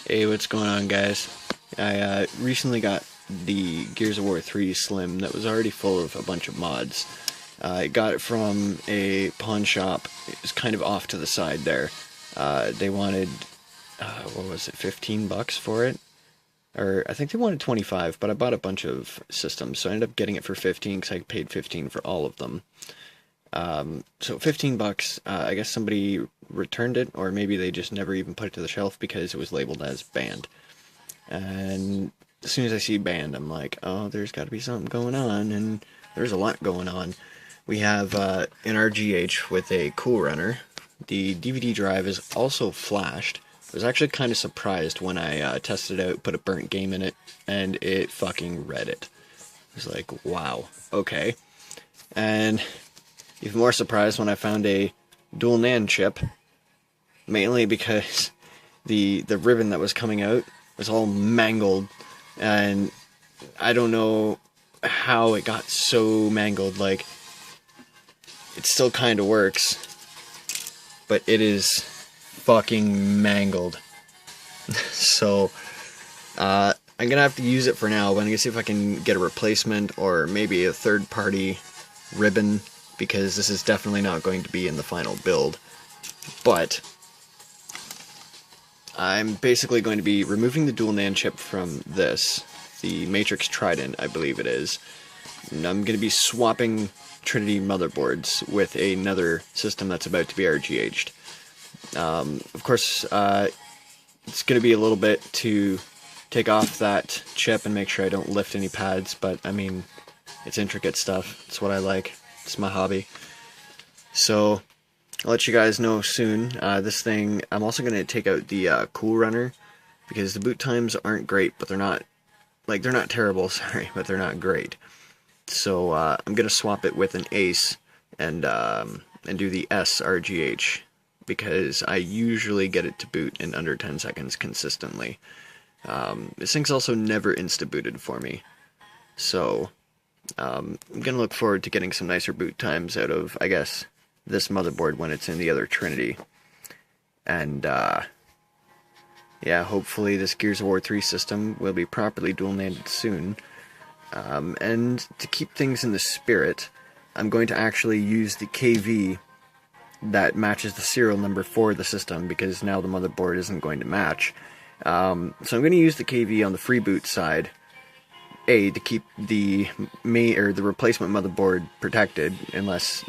Hey, what's going on, guys? I recently got the Gears of War 3 Slim that was already full of a bunch of mods. I got it from a pawn shop. It was kind of off to the side there. They wanted, what was it, 15 bucks for it? Or I think they wanted 25, but I bought a bunch of systems, so I ended up getting it for 15 because I paid 15 for all of them. So 15 bucks, I guess somebody returned it, or maybe they just never even put it to the shelf because it was labeled as banned. And as soon as I see banned, I'm like, oh, there's got to be something going on, and there's a lot going on. We have an RGH with a coolrunner. The DVD drive is also flashed. I was actually kind of surprised when I tested it out, put a burnt game in it, and it fucking read it. I was like, wow, okay. And even more surprised when I found a dual NAND chip, mainly because the ribbon that was coming out was all mangled, and I don't know how it got so mangled. Like, it still kind of works, but it is fucking mangled. So I'm gonna have to use it for now, but I'm gonna see if I can get a replacement or maybe a third-party ribbon, because this is definitely not going to be in the final build. But I'm basically going to be removing the dual NAND chip from this, the Matrix Trident, I believe it is. And I'm going to be swapping Trinity motherboards with another system that's about to be RGH'd. Of course, it's going to be a little bit to take off that chip and make sure I don't lift any pads, but I mean, it's intricate stuff. It's what I like. It's my hobby. So I'll let you guys know soon. This thing, I'm also going to take out the coolrunner, because the boot times aren't great, but they're not terrible, sorry, but they're not great. So I'm going to swap it with an Ace and do the S RGH, because I usually get it to boot in under 10 seconds consistently. This thing's also never instabooted for me, so I'm going to look forward to getting some nicer boot times out of, I guess, this motherboard when it's in the other Trinity. And yeah, hopefully this Gears of War 3 system will be properly dual-landed soon. And to keep things in the spirit, I'm going to actually use the KV that matches the serial number for the system, because now the motherboard isn't going to match. So I'm going to use the KV on the freeboot side, to keep the replacement motherboard protected, unless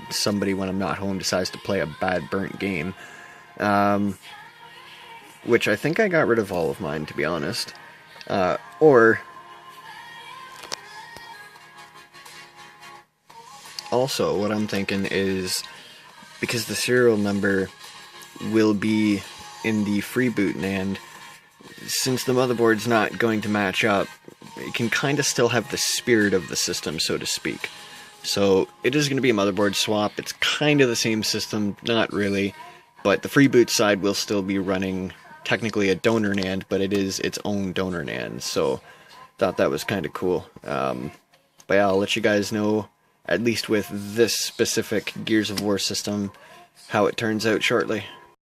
somebody, when I'm not home, decides to play a bad burnt game. Which I think I got rid of all of mine, to be honest. Or also, what I'm thinking is, because the serial number will be in the freeboot NAND, since the motherboard's not going to match up, it can kind of still have the spirit of the system, so to speak. So it is going to be a motherboard swap. It's kind of the same system, not really, but the freeboot side will still be running technically a donor NAND, but it is its own donor NAND, so thought that was kind of cool. But yeah, I'll let you guys know, at least with this specific Gears of War system, how it turns out shortly.